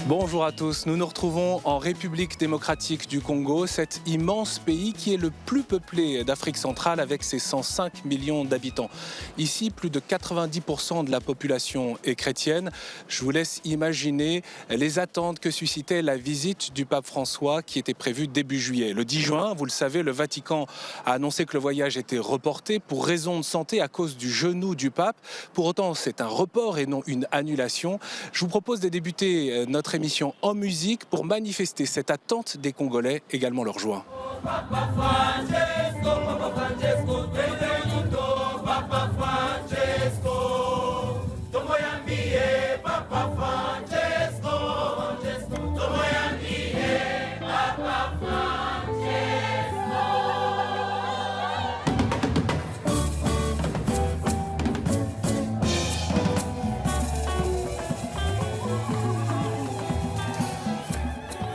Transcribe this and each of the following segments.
Bonjour à tous, nous nous retrouvons en République démocratique du Congo, cet immense pays qui est le plus peuplé d'Afrique centrale avec ses 105 millions d'habitants. Ici, plus de 90% de la population est chrétienne. Je vous laisse imaginer les attentes que suscitait la visite du pape François qui était prévue début juillet. Le 10 juin, vous le savez, le Vatican a annoncé que le voyage était reporté pour raison de santé à cause du genou du pape. Pour autant, c'est un report et non une annulation. Je vous propose de débuter notre émission en musique pour manifester cette attente des Congolais, également leur joie.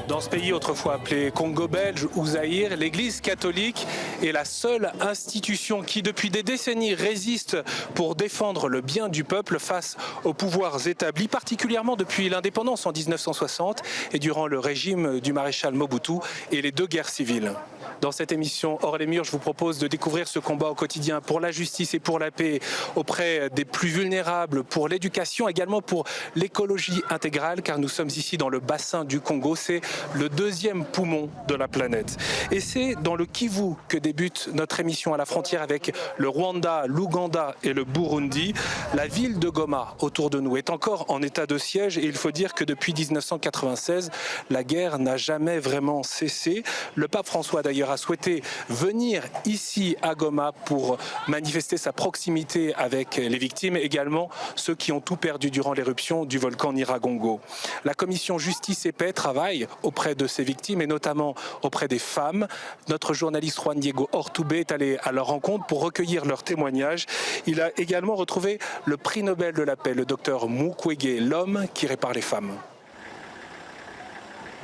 Dans ce pays autrefois appelé Congo belge ou Zaïre, l'Église catholique est la seule institution qui depuis des décennies résiste pour défendre le bien du peuple face aux pouvoirs établis, particulièrement depuis l'indépendance en 1960 et durant le régime du maréchal Mobutu et les deux guerres civiles. Dans cette émission Hors les murs, je vous propose de découvrir ce combat au quotidien pour la justice et pour la paix auprès des plus vulnérables, pour l'éducation, également pour l'écologie intégrale, car nous sommes ici dans le bassin du Congo. C'est le deuxième poumon de la planète. Et c'est dans le Kivu que débute notre émission à la frontière avec le Rwanda, l'Ouganda et le Burundi. La ville de Goma, autour de nous, est encore en état de siège et il faut dire que depuis 1996, la guerre n'a jamais vraiment cessé. Le pape François, d'ailleurs, a souhaité venir ici à Goma pour manifester sa proximité avec les victimes, également ceux qui ont tout perdu durant l'éruption du volcan Nyiragongo. La commission Justice et Paix travaille auprès de ces victimes et notamment auprès des femmes. Notre journaliste Juan Diego Ortubé est allé à leur rencontre pour recueillir leurs témoignages. Il a également retrouvé le prix Nobel de la paix, le docteur Mukwege, l'homme qui répare les femmes.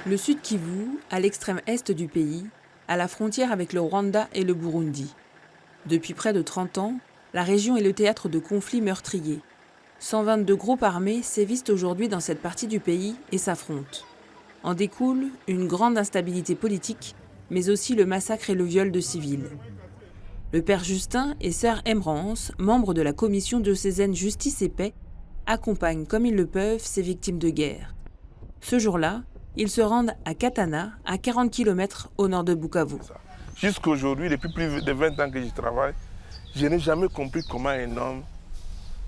Le Sud Kivu, à l'extrême est du pays, à la frontière avec le Rwanda et le Burundi. Depuis près de 30 ans, la région est le théâtre de conflits meurtriers. 122 groupes armés sévissent aujourd'hui dans cette partie du pays et s'affrontent. En découle une grande instabilité politique, mais aussi le massacre et le viol de civils. Le père Justin et sœur Emrance, membres de la commission diocésaine Justice et Paix, accompagnent comme ils le peuvent ces victimes de guerre. Ce jour-là, ils se rendent à Katana, à 40 km au nord de Bukavu. Jusqu'à aujourd'hui, depuis plus de 20 ans que je travaille, je n'ai jamais compris comment un homme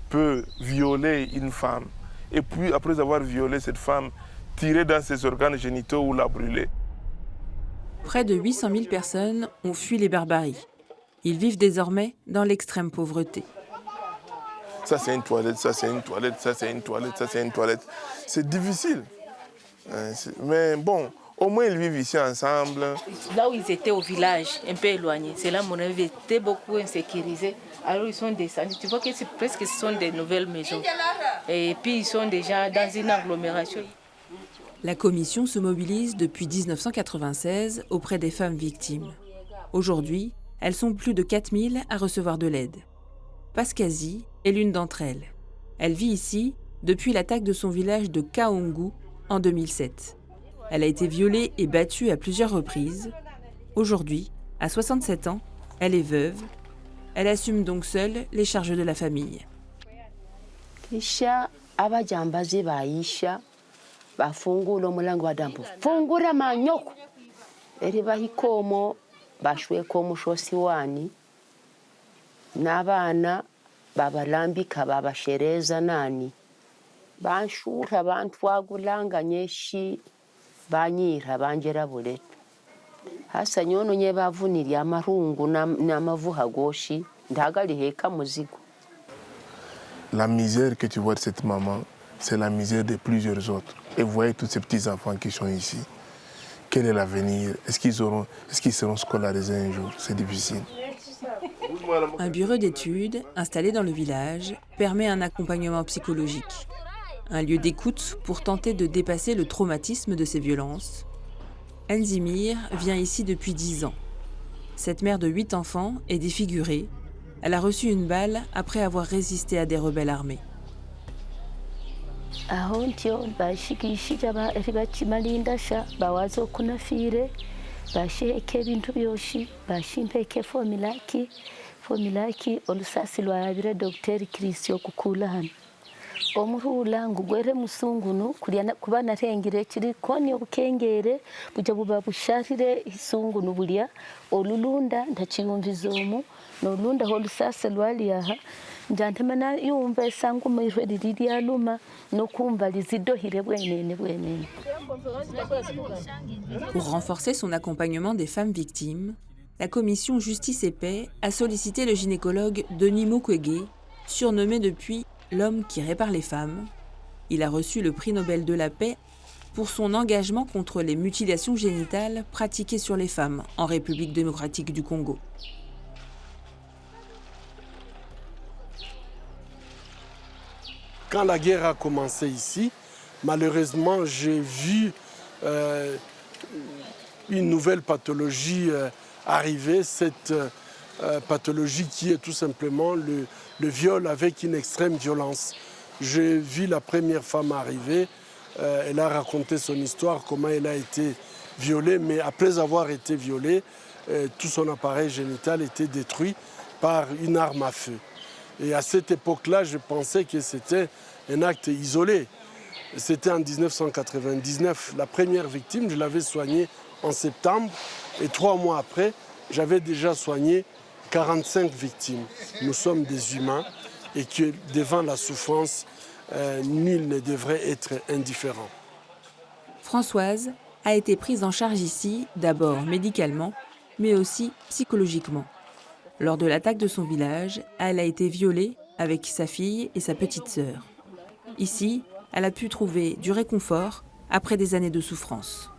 peut violer une femme. Et puis, après avoir violé cette femme, tirer dans ses organes génitaux ou la brûler. Près de 800 000 personnes ont fui les barbaries. Ils vivent désormais dans l'extrême pauvreté. Ça c'est une toilette, ça c'est une toilette, ça c'est une toilette, ça c'est une toilette. C'est difficile. Mais bon, au moins ils vivent ici ensemble. Là où ils étaient au village, un peu éloignés, c'est là mon avis était beaucoup insécurisé. Alors ils sont descendus. Tu vois que c'est presque ce sont des nouvelles maisons. Et puis ils sont déjà dans une agglomération. La commission se mobilise depuis 1996 auprès des femmes victimes. Aujourd'hui, elles sont plus de 4000 à recevoir de l'aide. Paskazi est l'une d'entre elles. Elle vit ici depuis l'attaque de son village de Kaongu en 2007. Elle a été violée et battue à plusieurs reprises. Aujourd'hui, à 67 ans, elle est veuve. Elle assume donc seule les charges de la famille. Kisha abajambazi baisha bafungula omulango wa dambo fungura manyoko eri bahikomo bashweko omushosi wani n'abana babalambika babashereza nani banshura bantwagulanga nyeshi banyira banjera buleta hasa nyono nye bavuniri amarungu n'amavuha goshi ndagaliheka muzigo. La misère que tu vois de cette maman, c'est la misère de plusieurs autres. Et vous voyez tous ces petits-enfants qui sont ici. Quel est l'avenir? Est-ce qu'ils seront scolarisés un jour? C'est difficile. Un bureau d'études, installé dans le village, permet un accompagnement psychologique. Un lieu d'écoute pour tenter de dépasser le traumatisme de ces violences. Enzimir vient ici depuis 10 ans. Cette mère de 8 enfants est défigurée. Elle a reçu une balle après avoir résisté à des rebelles armés. aho ntyo bashikishije bakimalindasha bawaza okunafiire basheke ebintu byoshi bashimpeke fomilaki olusasi lwabire Dr. Christio kukula hano omuhula ngugwere musungunu kuba narengire kiri koni obukengere buja buba busharire isungunu bulya olulunda ndakiyumviza omu nolunda olusasi lwali aha njantemana yumva esangu mwirwe liri aluma nokumva lizidohire bwenene. Pour renforcer son accompagnement des femmes victimes, la commission Justice et Paix a sollicité le gynécologue Denis Mukwege, surnommé depuis l'homme qui répare les femmes. Il a reçu le prix Nobel de la paix pour son engagement contre les mutilations génitales pratiquées sur les femmes en République démocratique du Congo. Quand la guerre a commencé ici, malheureusement, j'ai vu une nouvelle pathologie arriver, cette pathologie qui est tout simplement le viol avec une extrême violence. J'ai vu la première femme arriver, elle a raconté son histoire, comment elle a été violée, mais après avoir été violée, tout son appareil génital était détruit par une arme à feu. Et à cette époque-là, je pensais que c'était un acte isolé. C'était en 1999. La première victime, je l'avais soignée en septembre. Et 3 mois après, j'avais déjà soigné 45 victimes. Nous sommes des humains et que devant la souffrance, nul ne devrait être indifférent. Françoise a été prise en charge ici, d'abord médicalement, mais aussi psychologiquement. Lors de l'attaque de son village, elle a été violée avec sa fille et sa petite sœur. Ici, elle a pu trouver du réconfort après des années de souffrance.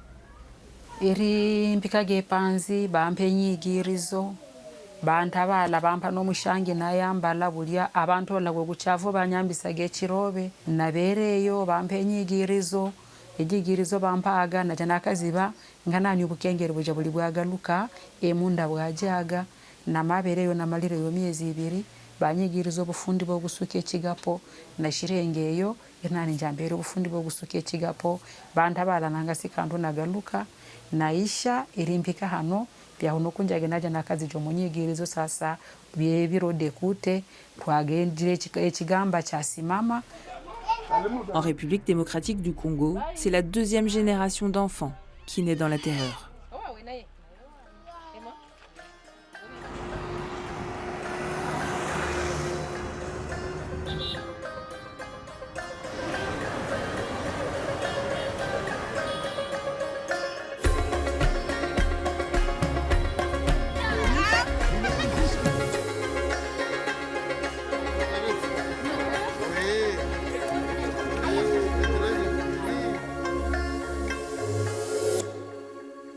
Iri mpikage panzi bampe nyigirizo bantabala bampa nomushangi nayambala bulya abantu olagwe kuchavu banyambisage ekirobe nabereyo bampe nyigirizo ejigirizo bampaga natanakaziba nganani ubukengere buja buli bwagaluka emunda bwajaga namabereyo namalireyo myezi 2 banyigirizo obufundi bwo gusuka ekigapo nashirengeyo enani njambere obufundi bwo gusuka ekigapo bantabala nangasikandu nagaluka naisha irimpika hano byahono kunjage naja nakazi jo munyigirizo sasa byebirode kute twagendire ekigamba kyasimama. En République démocratique du Congo, c'est la 2e génération d'enfants qui naît dans la terreur.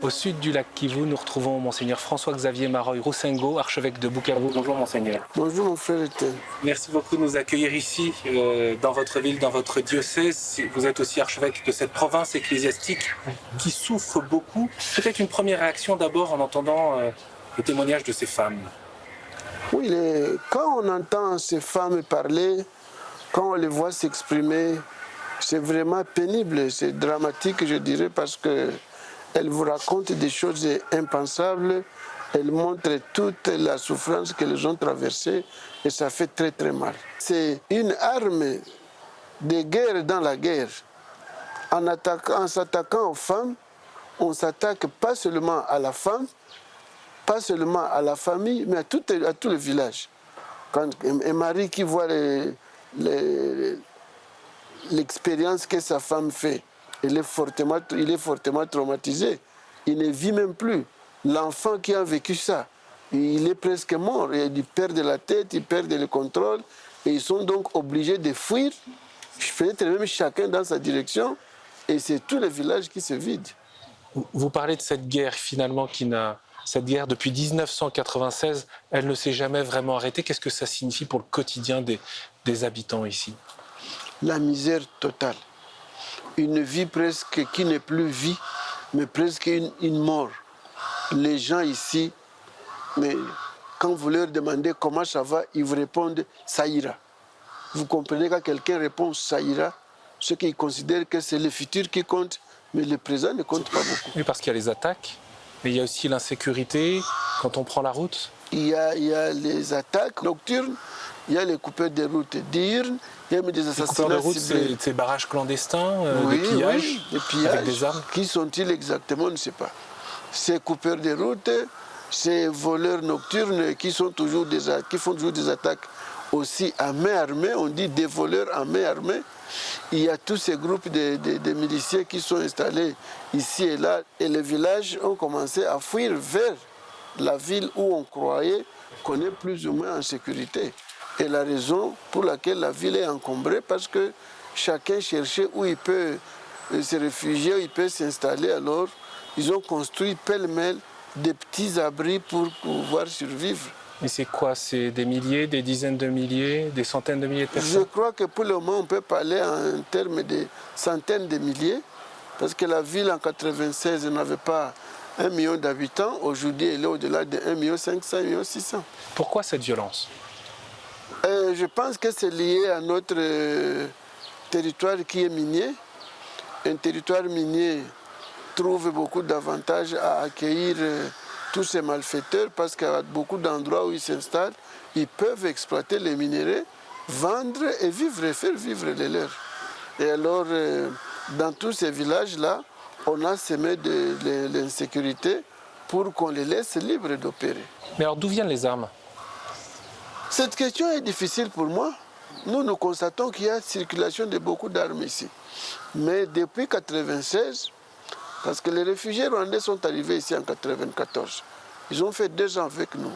Au sud du lac Kivu, nous retrouvons Monseigneur François-Xavier Maroy Roussengo, archevêque de Bukavu. Bonjour Monseigneur. Bonjour mon frère Etienne. Merci beaucoup de nous accueillir ici, dans votre ville, dans votre diocèse. Vous êtes aussi archevêque de cette province ecclésiastique qui souffre beaucoup. Peut-être une première réaction d'abord en entendant le témoignage de ces femmes. Oui, quand on entend ces femmes parler, quand on les voit s'exprimer, c'est vraiment pénible, c'est dramatique je dirais parce que elle vous raconte des choses impensables, elle montre toute la souffrance que les gens traversé et ça fait très très mal. C'est une arme de guerre dans la guerre. En s'attaquant aux femmes, on s'attaque pas seulement à la femme, pas seulement à la famille, mais à tout le village. Quand un mari qui voit l'expérience que sa femme fait, il est fortement traumatisé. Il ne vit même plus. L'enfant qui a vécu ça, il est presque mort. Il perd de la tête, il perd le contrôle. Et ils sont donc obligés de fuir. Peut-être même chacun dans sa direction. Et c'est tout le village qui se vide. Vous parlez de cette guerre finalement cette guerre depuis 1996, elle ne s'est jamais vraiment arrêtée. Qu'est-ce que ça signifie pour le quotidien des habitants ici? La misère totale. Une vie presque qui n'est plus vie, mais presque une mort. Les gens ici, mais quand vous leur demandez comment ça va, ils vous répondent « ça ira ». Vous comprenez quand quelqu'un répond « ça ira », ceux qui considèrent que c'est le futur qui compte, mais le présent ne compte pas beaucoup. Oui, parce qu'il y a les attaques, mais il y a aussi l'insécurité quand on prend la route. Il y a les attaques nocturnes, il y a les coupeurs de route diurnes, il y a même des assassinats Les coupeurs de route, ciblés. c'est barrages clandestins, Oui, des pillages, oui, des pillages. avec des armes. Qui sont-ils exactement? On ne sait pas. Ces coupeurs de route, ces voleurs nocturnes qui font toujours des attaques aussi à main armée, on dit des voleurs à main armée. Il y a tous ces groupes de miliciens qui sont installés ici et là. Et les villages ont commencé à fuir vers la ville où on croyait qu'on est plus ou moins en sécurité. Et la raison pour laquelle la ville est encombrée, parce que chacun cherchait où il peut se réfugier, où il peut s'installer. Alors, ils ont construit pêle-mêle des petits abris pour pouvoir survivre. Mais c'est quoi? C'est des milliers, des dizaines de milliers, des centaines de milliers de personnes? Je crois que pour le moment, on peut parler en termes de centaines de milliers, parce que la ville en 1996 n'avait pas 1 million d'habitants. Aujourd'hui, elle est au-delà de 1,5 million, 1,6 million. Pourquoi cette violence? Je pense que c'est lié à notre territoire qui est minier. Un territoire minier trouve beaucoup d'avantages à accueillir tous ces malfaiteurs parce qu'à beaucoup d'endroits où ils s'installent, ils peuvent exploiter les minéraux, vendre et vivre et faire vivre les leurs. Et alors, dans tous ces villages-là, on a semé de l'insécurité pour qu'on les laisse libres d'opérer. Mais alors d'où viennent les armes? Cette question est difficile pour moi. Nous constatons qu'il y a circulation de beaucoup d'armes ici. Mais depuis 1996, parce que les réfugiés rwandais sont arrivés ici en 1994, ils ont fait 2 ans avec nous.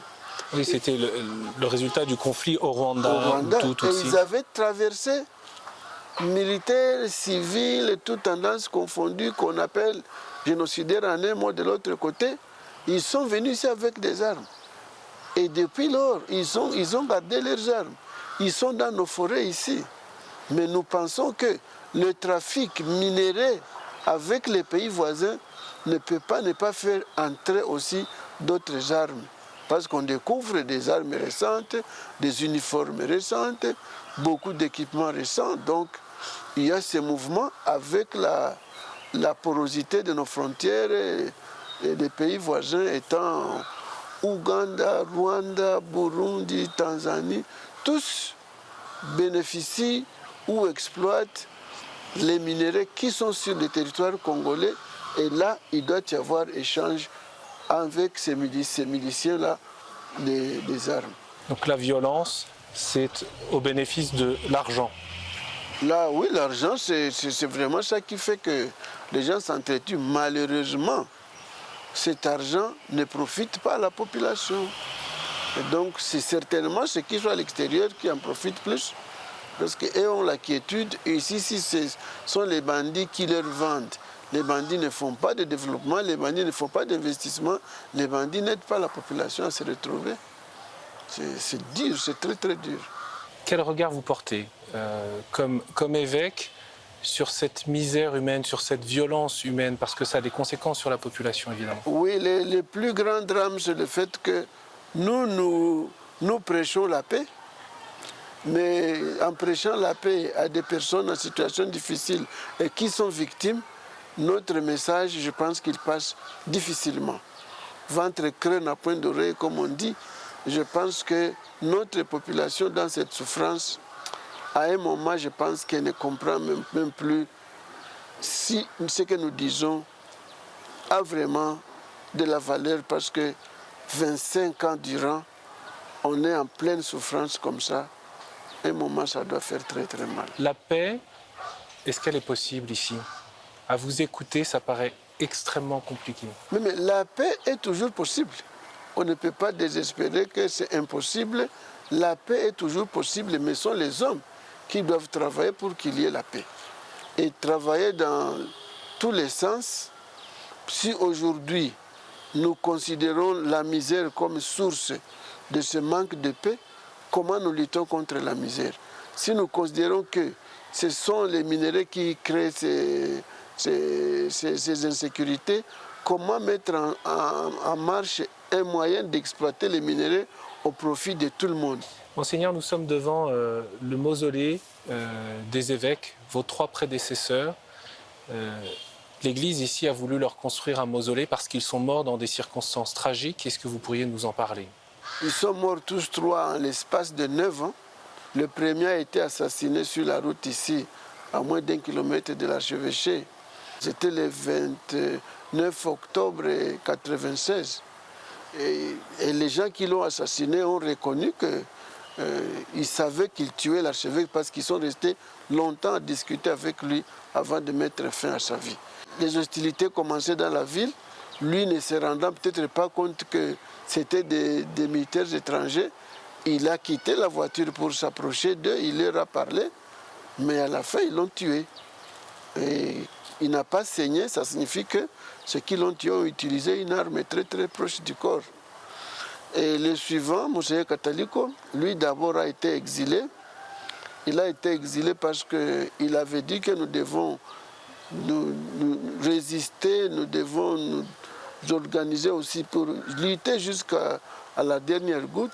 Oui, c'était le résultat du conflit au Rwanda. Et ils avaient traversé militaires, civils, et toutes tendances confondues qu'on appelle génocidaires en un mot de l'autre côté. Ils sont venus ici avec des armes. Et depuis lors, ils ont gardé leurs armes. Ils sont dans nos forêts ici. Mais nous pensons que le trafic minéré avec les pays voisins ne peut pas ne pas faire entrer aussi d'autres armes. Parce qu'on découvre des armes récentes, des uniformes récentes, beaucoup d'équipements récents. Donc, il y a ces mouvements avec la porosité de nos frontières et des pays voisins étant Ouganda, Rwanda, Burundi, Tanzanie. Tous bénéficient ou exploitent les minéraux qui sont sur le territoire congolais. Et là, il doit y avoir échange avec ces miliciens-là des armes. Donc la violence, c'est au bénéfice de l'argent. Là, oui, l'argent, c'est vraiment ça qui fait que les gens s'entretuent. Malheureusement, cet argent ne profite pas à la population. Et donc, c'est certainement ceux qui sont à l'extérieur qui en profitent plus. Parce qu'eux ont la quiétude. Et ici, ce sont les bandits qui leur vendent. Les bandits ne font pas de développement, les bandits ne font pas d'investissement. Les bandits n'aident pas la population à se retrouver. C'est dur, c'est très très dur. Quel regard vous portez comme évêque sur cette misère humaine, sur cette violence humaine, parce que ça a des conséquences sur la population, évidemment? Oui, le plus grand drame, c'est le fait que nous prêchons la paix, mais en prêchant la paix à des personnes en situation difficile et qui sont victimes, notre message, je pense qu'il passe difficilement. Ventre creux n'a point d'oreille, comme on dit. Je pense que notre population, dans cette souffrance, à un moment, je pense qu'elle ne comprend même plus si ce que nous disons a vraiment de la valeur, parce que 25 ans durant, on est en pleine souffrance comme ça. À un moment, ça doit faire très très mal. La paix, est-ce qu'elle est possible ici? À vous écouter, ça paraît extrêmement compliqué. Mais la paix est toujours possible. On ne peut pas désespérer que c'est impossible. La paix est toujours possible, mais ce sont les hommes qui doivent travailler pour qu'il y ait la paix. Et travailler dans tous les sens. Si aujourd'hui, nous considérons la misère comme source de ce manque de paix, comment nous luttons contre la misère? Si nous considérons que ce sont les minéraux qui créent ces insécurités, comment mettre en marche un moyen d'exploiter les minéraux au profit de tout le monde? Monseigneur, nous sommes devant le mausolée des évêques, vos 3 prédécesseurs. L'Église ici a voulu leur construire un mausolée parce qu'ils sont morts dans des circonstances tragiques. Est-ce que vous pourriez nous en parler? Ils sont morts tous 3 en l'espace de 9 ans. Le premier a été assassiné sur la route ici, à moins d'1 kilomètre de l'archevêché. C'était le 29 octobre 1996. Et les gens qui l'ont assassiné ont reconnu qu'ils savaient qu'il tuait l'archevêque parce qu'ils sont restés longtemps à discuter avec lui avant de mettre fin à sa vie. Les hostilités commençaient dans la ville. Lui ne se rendant peut-être pas compte que c'était des militaires étrangers. Il a quitté la voiture pour s'approcher d'eux, il leur a parlé, mais à la fin, ils l'ont tué. Et il n'a pas saigné, ça signifie que ceux qui l'ont tué ont utilisé une arme très très proche du corps. Et le suivant, Monseigneur Catalico, lui d'abord a été exilé. Il a été exilé parce qu'il avait dit que nous devons nous résister, nous devons nous organiser aussi pour lutter jusqu'à la dernière goutte.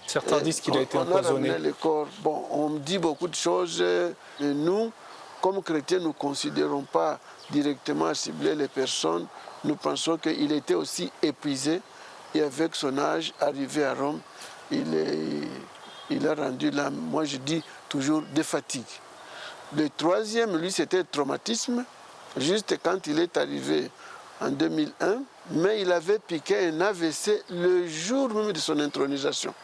Certains disent qu'il a été empoisonné. On a ramené le corps. Bon, on dit beaucoup de choses. Et nous, comme chrétiens, nous ne considérons pas directement à cibler les personnes. Nous pensons qu'il était aussi épuisé. Et avec son âge, arrivé à Rome, il a rendu l'âme, moi je dis toujours, des fatigues. Le troisième, lui, c'était le traumatisme. Juste quand il est arrivé en 2001, mais il avait piqué un AVC le jour même de son intronisation.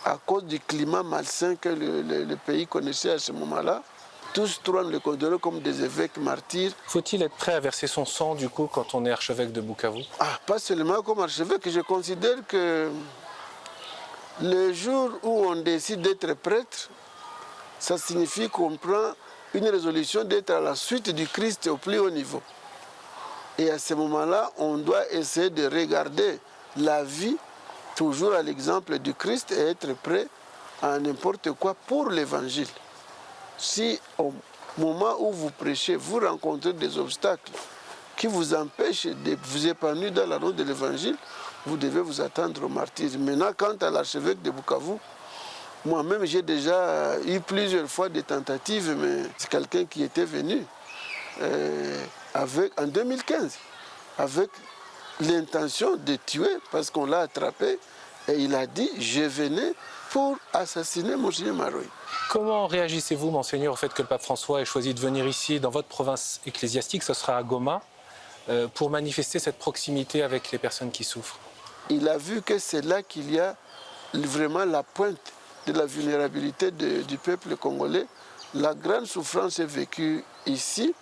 À cause du climat malsain que le pays connaissait à ce moment-là, tous 3 nous les considérons comme des évêques martyrs. Faut-il être prêt à verser son sang, du coup, quand on est archevêque de Bukavu? Pas seulement comme archevêque, je considère que le jour où on décide d'être prêtre, ça signifie qu'on prend une résolution d'être à la suite du Christ au plus haut niveau. Et à ce moment-là, on doit essayer de regarder la vie toujours à l'exemple du Christ et être prêt à n'importe quoi pour l'évangile. Si au moment où vous prêchez, vous rencontrez des obstacles qui vous empêchent de vous épanouir dans la route de l'évangile, vous devez vous attendre au martyre. Maintenant, quant à l'archevêque de Bukavu, moi-même j'ai déjà eu plusieurs fois des tentatives, mais c'est quelqu'un qui était venu en 2015 avec l'intention de tuer parce qu'on l'a attrapé et il a dit « je venais pour assassiner Monseigneur Maroy ». Comment réagissez-vous, Monseigneur, au fait que le pape François ait choisi de venir ici, dans votre province ecclésiastique, ce sera à Goma, pour manifester cette proximité avec les personnes qui souffrent? Il a vu que c'est là qu'il y a vraiment la pointe de la vulnérabilité du peuple congolais. La grande souffrance est vécue ici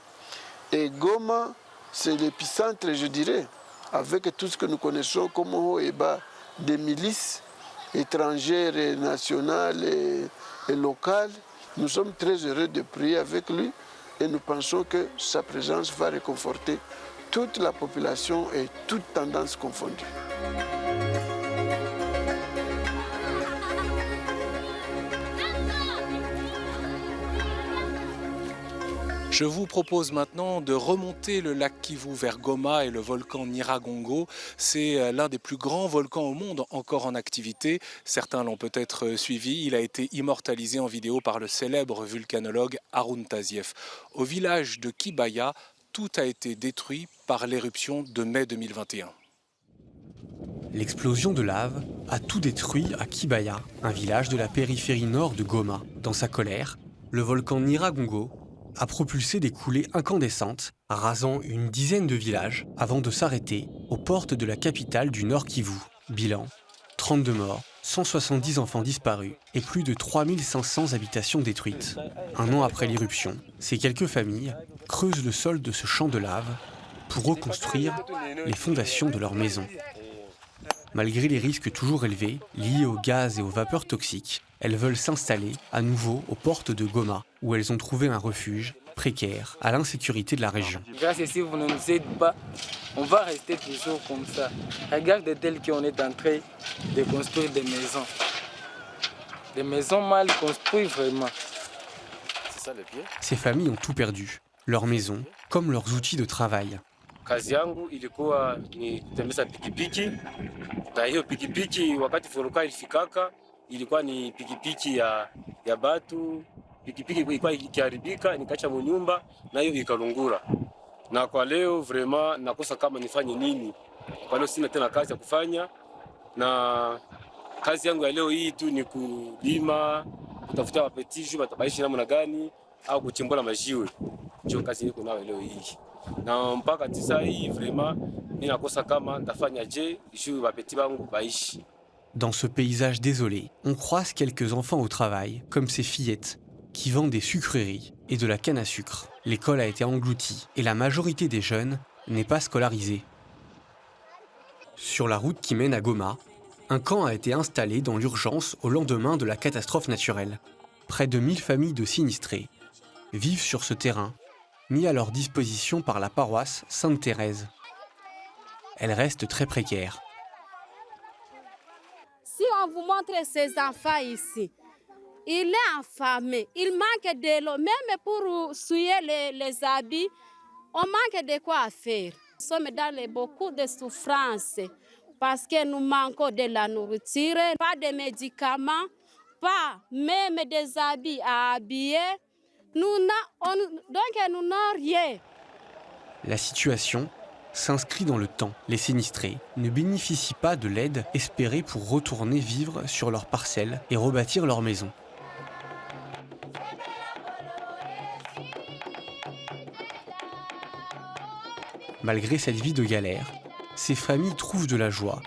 et Goma, c'est l'épicentre, je dirais, avec tout ce que nous connaissons comme haut et bas des milices étrangères et nationales et locales. Nous sommes très heureux de prier avec lui et nous pensons que sa présence va réconforter toute la population et toute tendance confondue. Je vous propose maintenant de remonter le lac Kivu vers Goma et le volcan Nyiragongo. C'est l'un des plus grands volcans au monde encore en activité. Certains l'ont peut-être suivi. Il a été immortalisé en vidéo par le célèbre vulcanologue Haroun Tazieff. Au village de Kibaya, tout a été détruit par l'éruption de mai 2021. L'explosion de lave a tout détruit à Kibaya, un village de la périphérie nord de Goma. Dans sa colère, le volcan Nyiragongo a propulsé des coulées incandescentes, rasant une dizaine de villages avant de s'arrêter aux portes de la capitale du Nord Kivu. Bilan, 32 morts, 170 enfants disparus et plus de 3500 habitations détruites. Un an après l'éruption, ces quelques familles creusent le sol de ce champ de lave pour reconstruire les fondations de leurs maisons. Malgré les risques toujours élevés liés au gaz et aux vapeurs toxiques, elles veulent s'installer à nouveau aux portes de Goma, où elles ont trouvé un refuge précaire à l'insécurité de la région. Grâce à si vous ne nous aidez pas, on va rester toujours comme ça. Regardez tel qu'on est en train de construire des maisons. Des maisons mal construites vraiment. C'est ça le pire. Ces familles ont tout perdu, leurs maisons comme leurs outils de travail. Kazi yangu ilikuwa ni kutembeza pikipiki. Na hiyo pikipiki wakati volkano ilifikaka ilikuwa ni pikipiki ya batu pikipiki ilikuwa ikiharibika, nikaacha mnyumba nayo ikalungura. Na kwa leo vraiment nakosa kama nifanye nini. Kwa leo sina tena kazi ya kufanya, na kazi yangu ya leo hii tu ni kulima, kutafuta wapetishu watabaishi namna gani, au kuchimbula majiwe. Ndio kazi niko nayo leo hii. Na mpaka tisa hii vraiment ninakosa kama nitafanya je juu wapeti wangu baishi. Dans ce paysage désolé, on croise quelques enfants au travail, comme ces fillettes, qui vendent des sucreries et de la canne à sucre. L'école a été engloutie et la majorité des jeunes n'est pas scolarisée. Sur la route qui mène à Goma, un camp a été installé dans l'urgence au lendemain de la catastrophe naturelle. Près de 1000 familles de sinistrés vivent sur ce terrain, mis à leur disposition par la paroisse Sainte-Thérèse. Elle reste très précaire. Si on vous montre ces enfants ici, il est affamé, il manque de l'eau. Même pour souiller les habits, on manque de quoi faire. Nous sommes dans beaucoup de souffrances parce que nous manquons de la nourriture, pas de médicaments, pas même des habits à habiller. Donc nous n'avons rien. La situation s'inscrit dans le temps. Les sinistrés ne bénéficient pas de l'aide espérée pour retourner vivre sur leurs parcelles et rebâtir leur maison. Malgré cette vie de galère, ces familles trouvent de la joie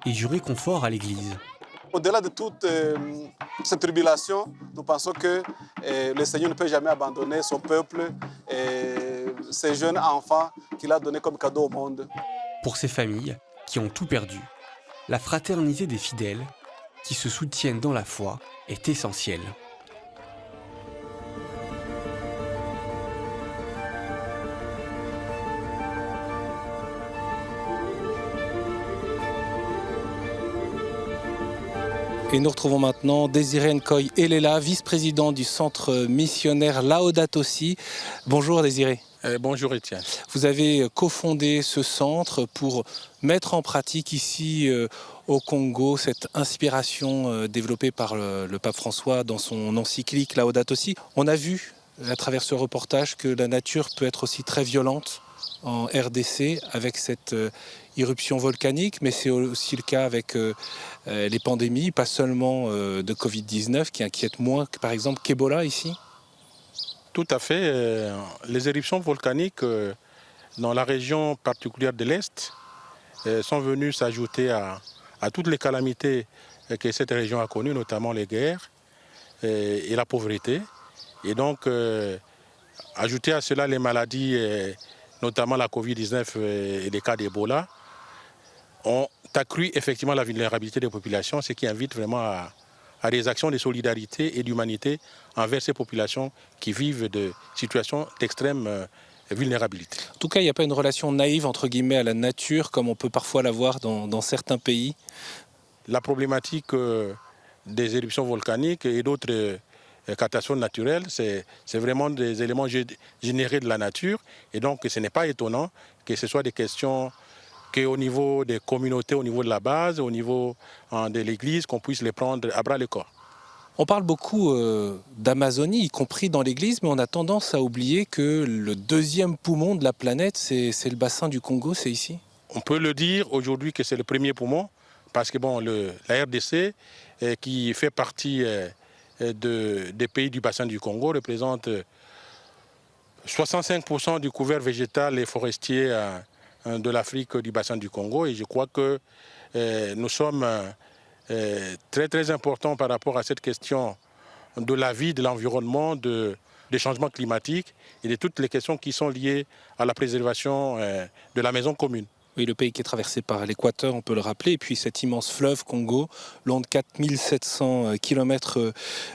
et du réconfort à l'église. Au-delà de toute cette tribulation, nous pensons que le Seigneur ne peut jamais abandonner son peuple et ces jeunes enfants qu'il a donnés comme cadeau au monde. Pour ces familles qui ont tout perdu, la fraternité des fidèles qui se soutiennent dans la foi est essentielle. Et nous retrouvons maintenant Désiré Nkoy Elela, vice-président du centre missionnaire Laudato Si. Bonjour Désiré. Bonjour Étienne. Vous avez cofondé ce centre pour mettre en pratique ici au Congo cette inspiration développée par le pape François dans son encyclique Laudato Si. On a vu à travers ce reportage que la nature peut être aussi très violente en RDC avec cette éruption volcanique, mais c'est aussi le cas avec les pandémies, pas seulement de Covid-19 qui inquiète moins que par exemple qu'Ebola ici. Tout à fait. Les éruptions volcaniques dans la région particulière de l'Est sont venues s'ajouter à toutes les calamités que cette région a connues, notamment les guerres et la pauvreté. Et donc, ajouter à cela les maladies, notamment la Covid-19 et les cas d'Ebola, ont accru effectivement la vulnérabilité des populations, ce qui invite vraiment à des actions de solidarité et d'humanité envers ces populations qui vivent de situations d'extrême vulnérabilité. En tout cas, il n'y a pas une relation naïve entre guillemets à la nature comme on peut parfois l'avoir dans certains pays. La problématique des éruptions volcaniques et d'autres catastrophes naturelles, c'est vraiment des éléments générés de la nature, et donc ce n'est pas étonnant que ce soit des questions qu'au niveau des communautés, au niveau de la base, au niveau de l'Église, qu'on puisse les prendre à bras le corps. On parle beaucoup d'Amazonie, y compris dans l'Église, mais on a tendance à oublier que le deuxième poumon de la planète, c'est le bassin du Congo, c'est ici. On peut le dire aujourd'hui que c'est le premier poumon, parce que bon, la RDC, qui fait partie des pays du bassin du Congo, représente 65% du couvert végétal et forestier de l'Afrique du bassin du Congo, et je crois que nous sommes très très importants par rapport à cette question de la vie, de l'environnement, des changements climatiques et de toutes les questions qui sont liées à la préservation de la maison commune. Oui, le pays qui est traversé par l'Équateur, on peut le rappeler, et puis cet immense fleuve Congo, long de 4700 km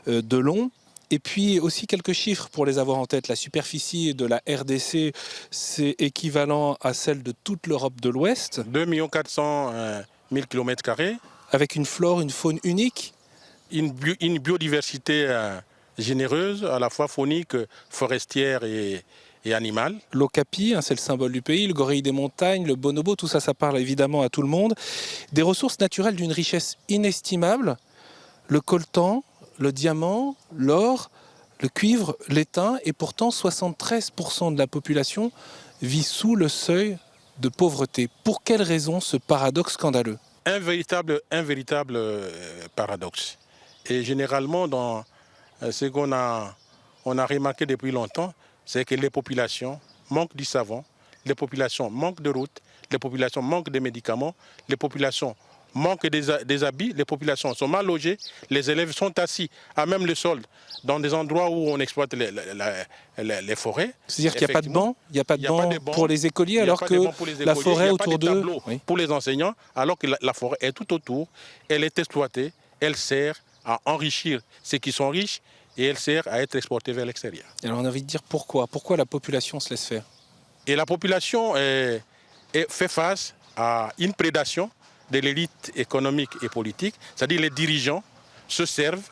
de long. Et puis aussi quelques chiffres pour les avoir en tête. La superficie de la RDC, c'est équivalent à celle de toute l'Europe de l'Ouest. 2 400 000 km². Avec une flore, une faune unique. Une biodiversité généreuse, à la fois faunique, forestière et animale. L'okapi, c'est le symbole du pays, le gorille des montagnes, le bonobo, tout ça, ça parle évidemment à tout le monde. Des ressources naturelles d'une richesse inestimable. Le coltan, le diamant, l'or, le cuivre, l'étain, et pourtant 73% de la population vit sous le seuil de pauvreté. Pour quelle raison ce paradoxe scandaleux? Un véritable paradoxe. Et généralement, dans ce qu'on a remarqué depuis longtemps, c'est que les populations manquent du savon, les populations manquent de routes, les populations manquent de médicaments, les populations manquent des habits, les populations sont mal logées, les élèves sont assis à même le sol dans des endroits où on exploite les forêts. C'est-à-dire qu'il n'y a pas de banc, il n'y a pas de banc pour les écoliers, alors que la forêt autour d'eux... Pour les enseignants, alors que la forêt est tout autour, elle est exploitée, elle sert à enrichir ceux qui sont riches et elle sert à être exportée vers l'extérieur. Alors on a envie de dire pourquoi la population se laisse faire? Et la population fait face à une prédation de l'élite économique et politique, c'est-à-dire les dirigeants se servent,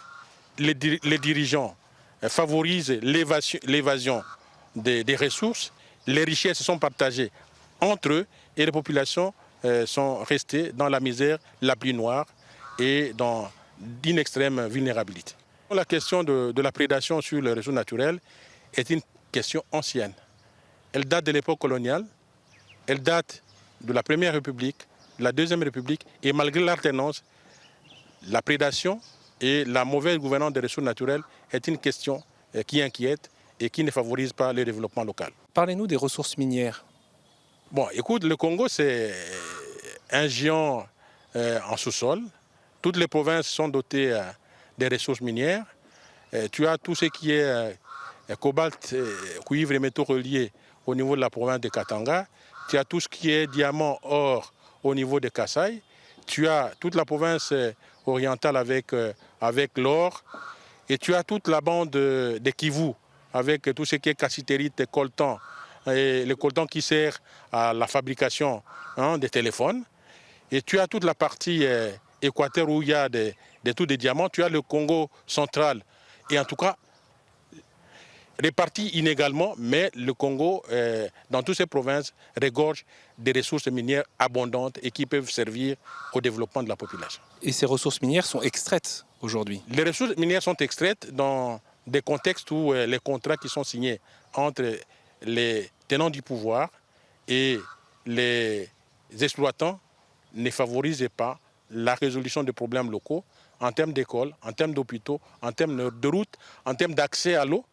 les dirigeants favorisent l'évasion des ressources, les richesses sont partagées entre eux et les populations sont restées dans la misère la plus noire et dans une extrême vulnérabilité. La question de la prédation sur les ressources naturelles est une question ancienne. Elle date de l'époque coloniale, elle date de la Première République, la Deuxième République, et malgré l'alternance, la prédation et la mauvaise gouvernance des ressources naturelles est une question qui inquiète et qui ne favorise pas le développement local. Parlez-nous des ressources minières. Bon, écoute, le Congo, c'est un géant en sous-sol. Toutes les provinces sont dotées des ressources minières. Tu as tout ce qui est cobalt, cuivre et métaux reliés au niveau de la province de Katanga. Tu as tout ce qui est diamant, or au niveau de Kasaï. Tu as toute la province orientale avec l'or. Et tu as toute la bande de Kivu avec tout ce qui est cassitérite, coltan. Et le coltan qui sert à la fabrication des téléphones. Et tu as toute la partie équateur où il y a tous des diamants. Tu as le Congo central. Et en tout cas, répartis inégalement, mais le Congo, dans toutes ces provinces, regorge des ressources minières abondantes et qui peuvent servir au développement de la population. Et ces ressources minières sont extraites aujourd'hui? Les ressources minières sont extraites dans des contextes où les contrats qui sont signés entre les tenants du pouvoir et les exploitants ne favorisent pas la résolution des problèmes locaux en termes d'écoles, en termes d'hôpitaux, en termes de routes, en termes d'accès à l'eau,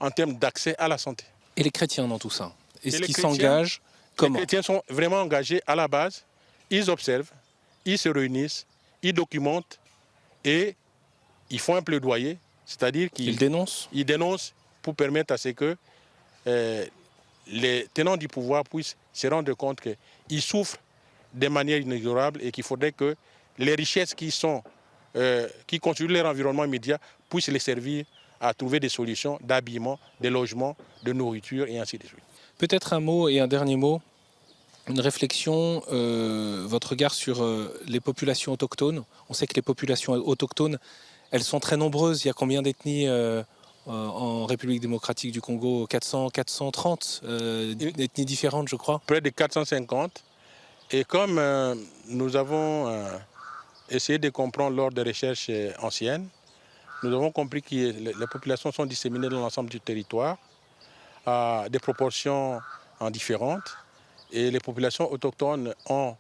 en termes d'accès à la santé. Et les chrétiens dans tout ça? Est-ce qu'ils s'engagent? Comment? Les chrétiens sont vraiment engagés à la base. Ils observent, ils se réunissent, ils documentent et ils font un plaidoyer, c'est-à-dire qu'ils dénoncent. Ils dénoncent pour permettre à ce que les tenants du pouvoir puissent se rendre compte qu'ils souffrent de manière inexorable et qu'il faudrait que les richesses qui constituent leur environnement immédiat puissent les servir à trouver des solutions d'habillement, de logement, de nourriture et ainsi de suite. Peut-être un mot et un dernier mot, une réflexion, votre regard sur les populations autochtones. On sait que les populations autochtones, elles sont très nombreuses. Il y a combien d'ethnies en République démocratique du Congo? 430 ethnies différentes, je crois. Près de 450. Et comme nous avons essayé de comprendre lors des recherches anciennes, nous avons compris que les populations sont disséminées dans l'ensemble du territoire à des proportions différentes. Et les populations autochtones ont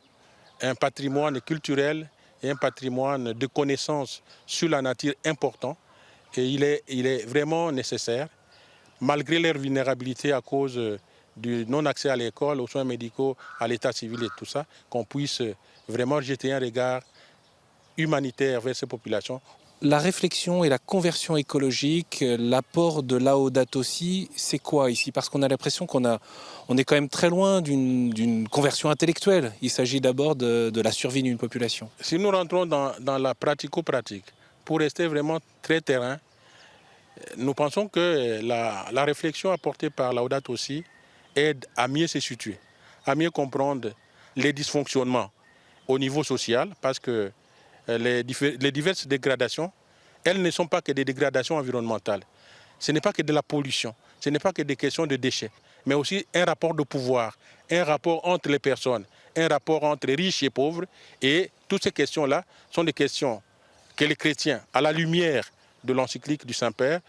un patrimoine culturel et un patrimoine de connaissances sur la nature important. Et il est vraiment nécessaire, malgré leur vulnérabilité à cause du non-accès à l'école, aux soins médicaux, à l'état civil et tout ça, qu'on puisse vraiment jeter un regard humanitaire vers ces populations. La réflexion et la conversion écologique, l'apport de Laudato Si, c'est quoi ici? Parce qu'on a l'impression qu'on est quand même très loin d'une conversion intellectuelle. Il s'agit d'abord de la survie d'une population. Si nous rentrons dans la pratico-pratique, pour rester vraiment très terrain, nous pensons que la réflexion apportée par Laudato Si aide à mieux se situer, à mieux comprendre les dysfonctionnements au niveau social, parce que les diverses dégradations, elles ne sont pas que des dégradations environnementales. Ce n'est pas que de la pollution, ce n'est pas que des questions de déchets, mais aussi un rapport de pouvoir, un rapport entre les personnes, un rapport entre riches et pauvres. Et toutes ces questions-là sont des questions que les chrétiens, à la lumière de l'encyclique du Saint-Père,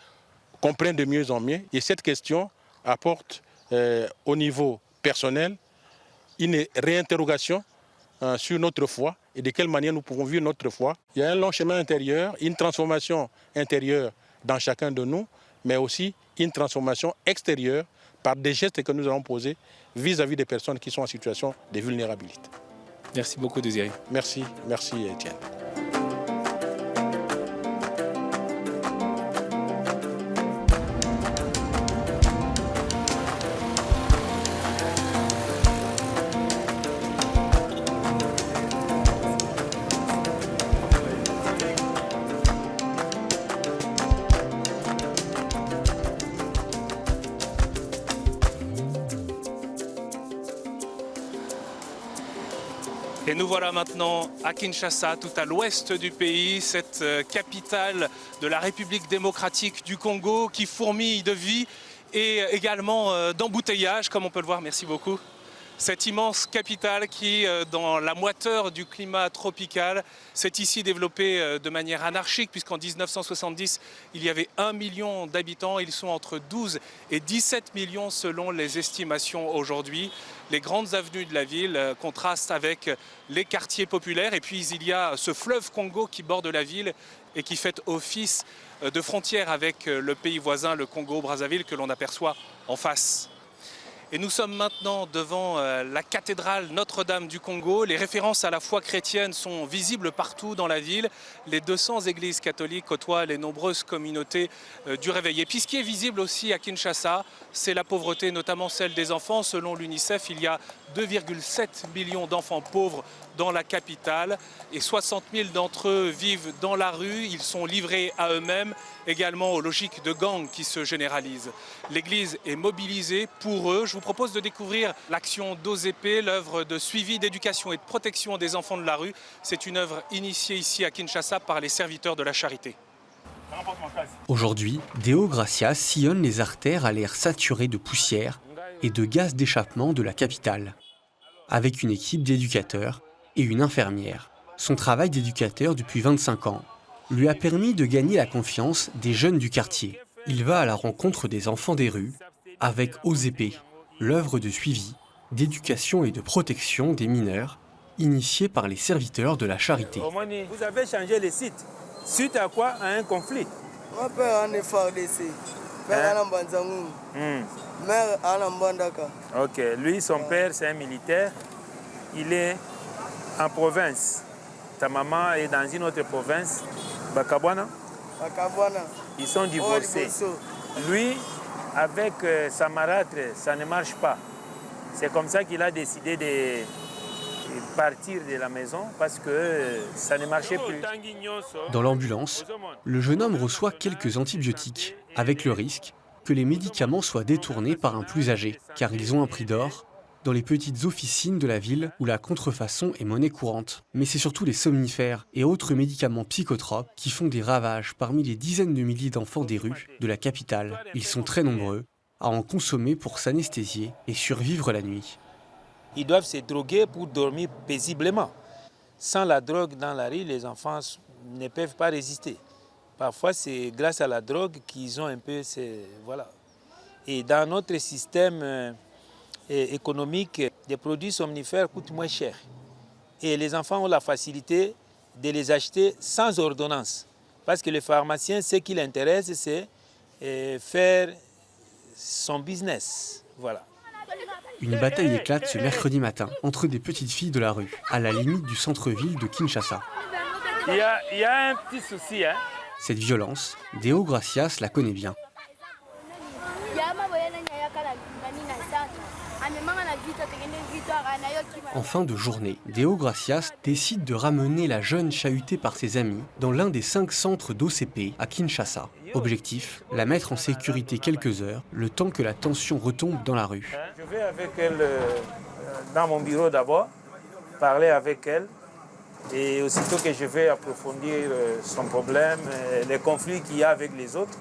comprennent de mieux en mieux. Et cette question apporte au niveau personnel une réinterrogation sur notre foi et de quelle manière nous pouvons vivre notre foi. Il y a un long chemin intérieur, une transformation intérieure dans chacun de nous, mais aussi une transformation extérieure par des gestes que nous allons poser vis-à-vis des personnes qui sont en situation de vulnérabilité. Merci beaucoup, Désiré. Merci Étienne. Et nous voilà maintenant à Kinshasa, tout à l'ouest du pays, cette capitale de la République démocratique du Congo qui fourmille de vie et également d'embouteillages, comme on peut le voir. Merci beaucoup. Cette immense capitale qui, dans la moiteur du climat tropical, s'est ici développée de manière anarchique, puisqu'en 1970, il y avait 1 million d'habitants. Ils sont entre 12 et 17 millions selon les estimations aujourd'hui. Les grandes avenues de la ville contrastent avec les quartiers populaires. Et puis il y a ce fleuve Congo qui borde la ville et qui fait office de frontière avec le pays voisin, le Congo-Brazzaville, que l'on aperçoit en face. Et nous sommes maintenant devant la cathédrale Notre-Dame du Congo. Les références à la foi chrétienne sont visibles partout dans la ville. Les 200 églises catholiques côtoient les nombreuses communautés du réveil. Et puis ce qui est visible aussi à Kinshasa, c'est la pauvreté, notamment celle des enfants. Selon l'UNICEF, il y a 2,7 millions d'enfants pauvres dans la capitale et 60 000 d'entre eux vivent dans la rue. Ils sont livrés à eux-mêmes, également aux logiques de gangs qui se généralisent. L'Église est mobilisée pour eux. Je vous propose de découvrir l'action d'OZP, l'œuvre de suivi, d'éducation et de protection des enfants de la rue. C'est une œuvre initiée ici à Kinshasa par les serviteurs de la charité. Aujourd'hui, Deo Gracias sillonne les artères à l'air saturé de poussière et de gaz d'échappement de la capitale, avec une équipe d'éducateurs et une infirmière. Son travail d'éducateur depuis 25 ans lui a permis de gagner la confiance des jeunes du quartier. Il va à la rencontre des enfants des rues avec OZP, l'œuvre de suivi, d'éducation et de protection des mineurs, initiée par les serviteurs de la charité. Vous avez changé les sites. Suite à quoi? À un conflit. Mon père a un effort laissé. Mère a un Ok, lui, son père, c'est un militaire. Il est en province. Ta maman est dans une autre province, Bakabwana. Ils sont divorcés. Lui, avec sa marâtre, ça ne marche pas. C'est comme ça qu'il a décidé de partir de la maison parce que ça ne marchait plus. Dans l'ambulance, le jeune homme reçoit quelques antibiotiques, avec le risque que les médicaments soient détournés par un plus âgé, car ils ont un prix d'or dans les petites officines de la ville où la contrefaçon est monnaie courante. Mais c'est surtout les somnifères et autres médicaments psychotropes qui font des ravages parmi les dizaines de milliers d'enfants des rues de la capitale. Ils sont très nombreux à en consommer pour s'anesthésier et survivre la nuit. Ils doivent se droguer pour dormir paisiblement. Sans la drogue dans la rue, les enfants ne peuvent pas résister. Parfois, c'est grâce à la drogue qu'ils ont un peu... Voilà. Et dans notre système économique, les produits somnifères coûtent moins cher. Et les enfants ont la facilité de les acheter sans ordonnance. Parce que le pharmacien, ce qui l'intéresse, c'est faire son business. Voilà. Une bataille éclate ce mercredi matin entre des petites filles de la rue, à la limite du centre-ville de Kinshasa. Il y a un petit souci, hein? Cette violence, Deo Gracias la connaît bien. En fin de journée, Deo Gracias décide de ramener la jeune chahutée par ses amis dans l'un des 5 centres d'OCP à Kinshasa. Objectif, la mettre en sécurité quelques heures, le temps que la tension retombe dans la rue. Je vais avec elle dans mon bureau d'abord, parler avec elle. Et aussitôt que je vais approfondir son problème, les conflits qu'il y a avec les autres.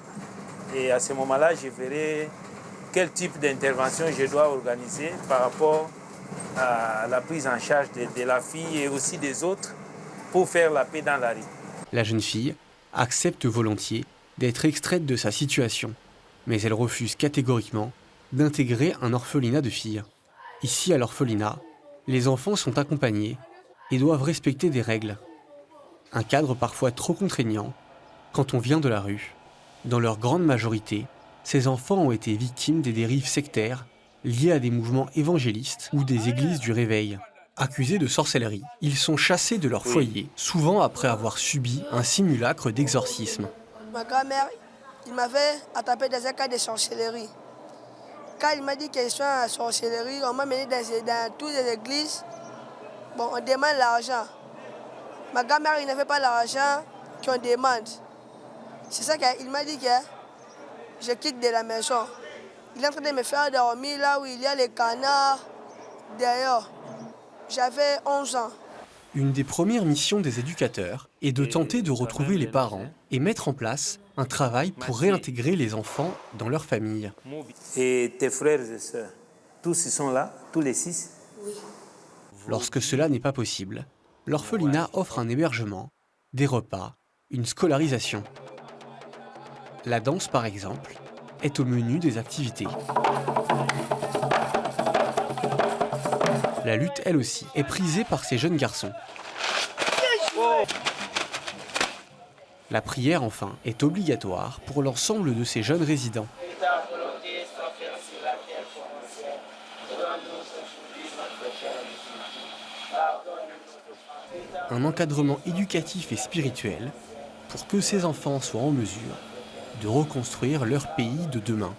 Et à ce moment-là, je verrai quel type d'intervention je dois organiser par rapport à la prise en charge de la fille et aussi des autres pour faire la paix dans la rue. La jeune fille accepte volontiers d'être extraite de sa situation. Mais elle refuse catégoriquement d'intégrer un orphelinat de filles. Ici, à l'orphelinat, les enfants sont accompagnés et doivent respecter des règles. Un cadre parfois trop contraignant quand on vient de la rue. Dans leur grande majorité, ces enfants ont été victimes des dérives sectaires liées à des mouvements évangélistes ou des églises du réveil. Accusés de sorcellerie, ils sont chassés de leur foyer, souvent après avoir subi un simulacre d'exorcisme. Ma grand-mère, il m'avait attrapé dans un cas de sorcellerie. Quand il m'a dit qu'il y a une sorcellerie, on m'a mené dans toutes les églises. Bon, on demande l'argent. Ma grand-mère, il n'avait pas l'argent qu'on demande. C'est ça qu'il m'a dit que je quitte de la maison. Il est en train de me faire dormir là où il y a les canards d'ailleurs. J'avais 11 ans. Une des premières missions des éducateurs est de tenter de retrouver les parents et mettre en place un travail pour réintégrer les enfants dans leur famille. Et tes frères et sœurs, tous ils sont là, tous les 6? Oui. Lorsque cela n'est pas possible, l'orphelinat offre un hébergement, des repas, une scolarisation. La danse, par exemple, est au menu des activités. La lutte, elle aussi, est prisée par ces jeunes garçons. La prière, enfin, est obligatoire pour l'ensemble de ces jeunes résidents. Un encadrement éducatif et spirituel pour que ces enfants soient en mesure de reconstruire leur pays de demain.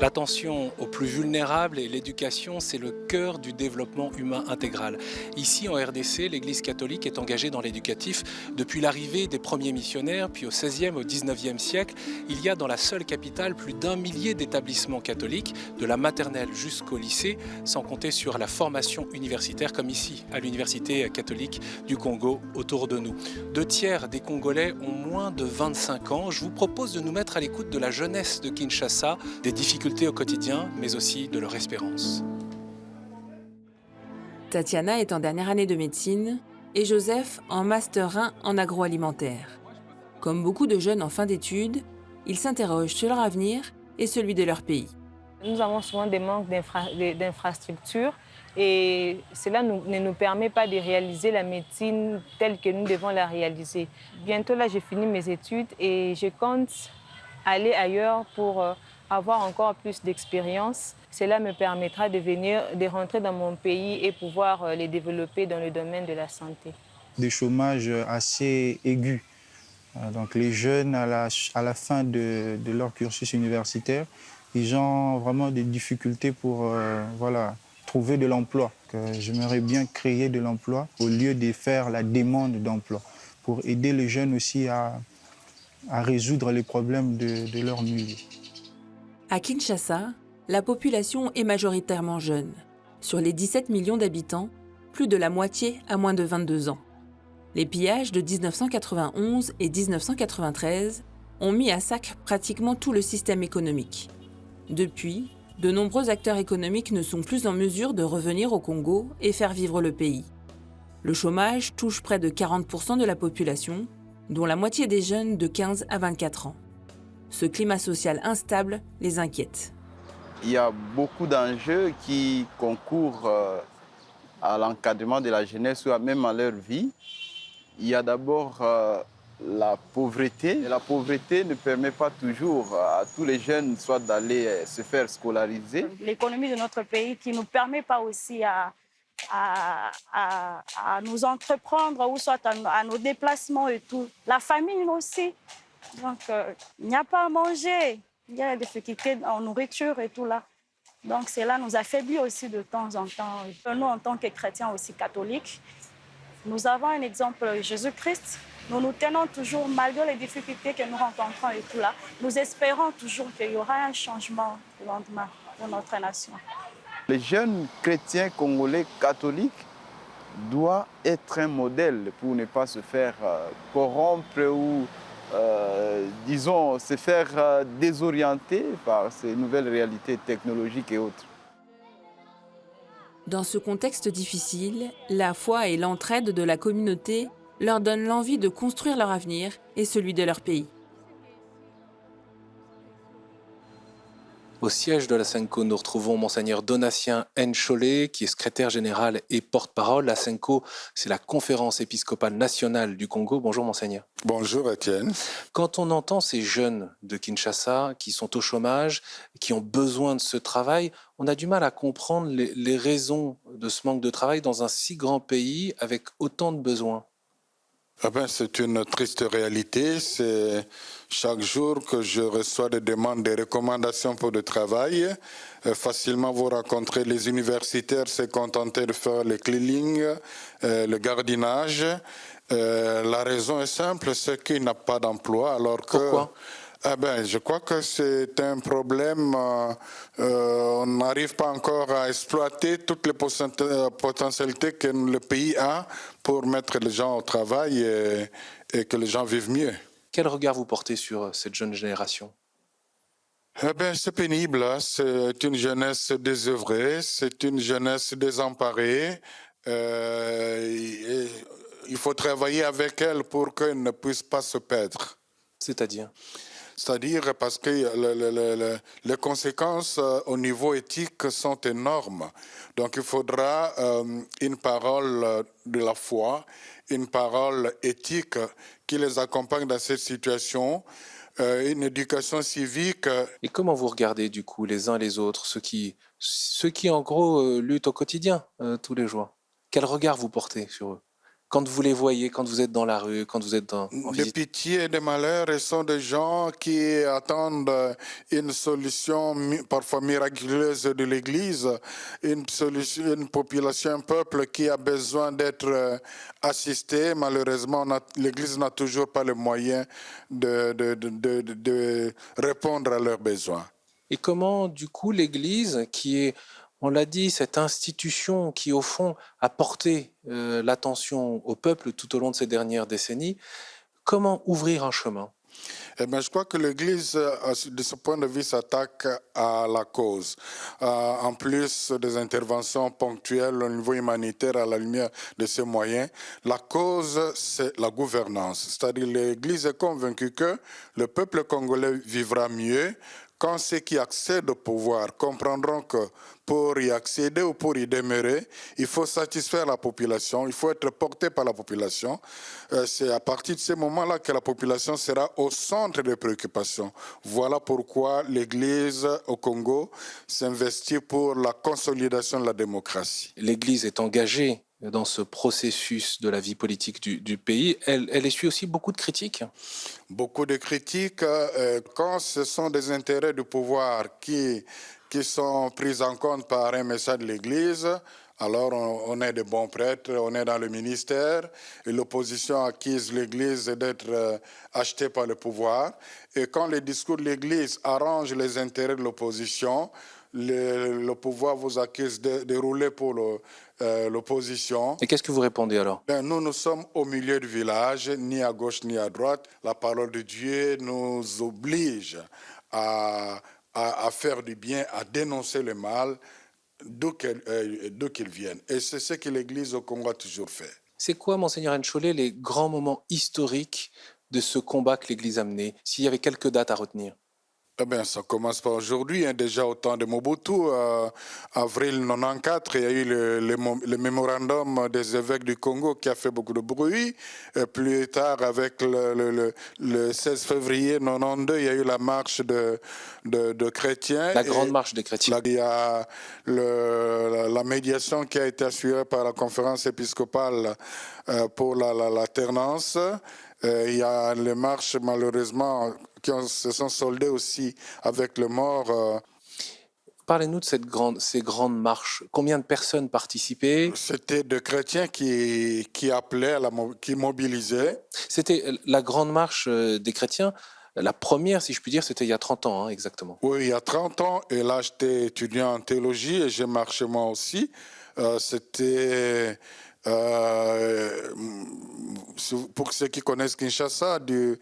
L'attention aux plus vulnérables et l'éducation, c'est le cœur du développement humain intégral. Ici, en RDC, l'Église catholique est engagée dans l'éducatif depuis l'arrivée des premiers missionnaires, puis au XVIe, au XIXe siècle. Il y a dans la seule capitale plus d'1 millier d'établissements catholiques, de la maternelle jusqu'au lycée, sans compter sur la formation universitaire, comme ici, à l'Université catholique du Congo, autour de nous. 2/3 des Congolais ont moins de 25 ans. Je vous propose de nous mettre à l'écoute de la jeunesse de Kinshasa, des difficultés au quotidien, mais aussi de leur espérance. Tatiana est en dernière année de médecine et Joseph en master 1 en agroalimentaire. Comme beaucoup de jeunes en fin d'études, ils s'interrogent sur leur avenir et celui de leur pays. Nous avons souvent des manques d'infrastructures et cela ne nous permet pas de réaliser la médecine telle que nous devons la réaliser. Bientôt là, j'ai fini mes études et je compte aller ailleurs pour avoir encore plus d'expérience. Cela me permettra de rentrer dans mon pays et pouvoir les développer dans le domaine de la santé. Des chômages assez aigus. Donc les jeunes, à la fin de leur cursus universitaire, ils ont vraiment des difficultés pour trouver de l'emploi. J'aimerais bien créer de l'emploi au lieu de faire la demande d'emploi, pour aider les jeunes aussi à résoudre les problèmes de leur milieu. À Kinshasa, la population est majoritairement jeune. Sur les 17 millions d'habitants, plus de la moitié a moins de 22 ans. Les pillages de 1991 et 1993 ont mis à sac pratiquement tout le système économique. Depuis, de nombreux acteurs économiques ne sont plus en mesure de revenir au Congo et faire vivre le pays. Le chômage touche près de 40% de la population, dont la moitié des jeunes de 15 à 24 ans. Ce climat social instable les inquiète. Il y a beaucoup d'enjeux qui concourent à l'encadrement de la jeunesse ou même à leur vie. Il y a d'abord la pauvreté. Et la pauvreté ne permet pas toujours à tous les jeunes soit d'aller se faire scolariser. L'économie de notre pays qui ne nous permet pas aussi à nous entreprendre ou soit à nos déplacements et tout. La famine aussi. Donc, il n'y a pas à manger. Il y a des difficultés en nourriture et tout là. Donc, cela nous affaiblit aussi de temps en temps. Nous, en tant que chrétiens aussi catholiques, nous avons un exemple, Jésus-Christ. Nous nous tenons toujours, malgré les difficultés que nous rencontrons et tout là, nous espérons toujours qu'il y aura un changement le lendemain pour notre nation. Les jeunes chrétiens congolais catholiques doivent être un modèle pour ne pas se faire corrompre ou, disons, se faire désorienter par ces nouvelles réalités technologiques et autres. Dans ce contexte difficile, la foi et l'entraide de la communauté leur donnent l'envie de construire leur avenir et celui de leur pays. Au siège de la SENCO, nous retrouvons Monseigneur Donatien Nchollé, qui est secrétaire général et porte-parole. La SENCO, c'est la Conférence épiscopale nationale du Congo. Bonjour Monseigneur. Bonjour Étienne. Quand on entend ces jeunes de Kinshasa qui sont au chômage, qui ont besoin de ce travail, on a du mal à comprendre les raisons de ce manque de travail dans un si grand pays avec autant de besoins. C'est une triste réalité. C'est chaque jour que je reçois des demandes, des recommandations pour le travail. Facilement, vous rencontrez les universitaires se contenter de faire le cleaning, le gardiennage. La raison est simple, c'est qu'il n'a pas d'emploi. Alors que, pourquoi ? Je crois que c'est un problème. On n'arrive pas encore à exploiter toutes les potentialités que le pays a pour mettre les gens au travail et que les gens vivent mieux. Quel regard vous portez sur cette jeune génération ? C'est pénible. C'est une jeunesse désœuvrée, c'est une jeunesse désemparée. Il faut travailler avec elle pour qu'elle ne puisse pas se perdre. C'est-à-dire parce que les conséquences au niveau éthique sont énormes. Donc il faudra une parole de la foi, une parole éthique qui les accompagne dans cette situation, une éducation civique. Et comment vous regardez du coup les uns les autres, ceux qui en gros luttent au quotidien tous les jours? Quel regard vous portez sur eux ? Quand vous les voyez, quand vous êtes dans la rue, quand vous êtes en visite? De pitié et de malheur, ce sont des gens qui attendent une solution parfois miraculeuse de l'Église, une population, un peuple qui a besoin d'être assisté. Malheureusement, l'Église n'a toujours pas les moyens de répondre à leurs besoins. Et comment, du coup, l'Église, qui est, on l'a dit, cette institution qui, au fond, a porté l'attention au peuple tout au long de ces dernières décennies, comment ouvrir un chemin ? Je crois que l'Église, de ce point de vue, s'attaque à la cause. En plus des interventions ponctuelles au niveau humanitaire à la lumière de ses moyens, la cause, c'est la gouvernance. C'est-à-dire l'Église est convaincue que le peuple congolais vivra mieux quand ceux qui accèdent au pouvoir comprendront que pour y accéder ou pour y demeurer, il faut satisfaire la population, il faut être porté par la population. C'est à partir de ce moment-là que la population sera au centre des préoccupations. Voilà pourquoi l'Église au Congo s'investit pour la consolidation de la démocratie. L'Église est engagée dans ce processus de la vie politique du pays. Elle essuie aussi beaucoup de critiques. Beaucoup de critiques quand ce sont des intérêts du pouvoir qui sont pris en compte par un message de l'Église. Alors on est de bons prêtres, on est dans le ministère et l'opposition accuse l'Église d'être achetée par le pouvoir. Et quand les discours de l'Église arrangent les intérêts de l'opposition, le pouvoir vous accuse de rouler pour l'opposition. Et qu'est-ce que vous répondez alors ? Nous sommes au milieu du village, ni à gauche ni à droite. La parole de Dieu nous oblige à faire du bien, à dénoncer le mal, d'où qu'il vienne. Et c'est ce que l'Église au Congo a toujours fait. C'est quoi, Monseigneur Nchollé, les grands moments historiques de ce combat que l'Église a mené, s'il y avait quelques dates à retenir ? Ça commence par aujourd'hui, déjà au temps de Mobutu, avril 1994, il y a eu le mémorandum des évêques du Congo qui a fait beaucoup de bruit. Plus tard, avec le 16 février 1992, il y a eu la marche de chrétiens. La grande marche des chrétiens. Il y a la médiation qui a été assurée par la conférence épiscopale pour l'alternance. Il y a les marches, malheureusement, qui se sont soldées aussi avec le mort. Parlez-nous de ces grandes marches. Combien de personnes participaient ? C'était des chrétiens qui appelaient, qui mobilisaient. C'était la grande marche des chrétiens. La première, si je puis dire, c'était il y a 30 ans, hein, exactement. Oui, il y a 30 ans. Et là, j'étais étudiant en théologie et j'ai marché moi aussi. C'était Pour ceux qui connaissent Kinshasa, de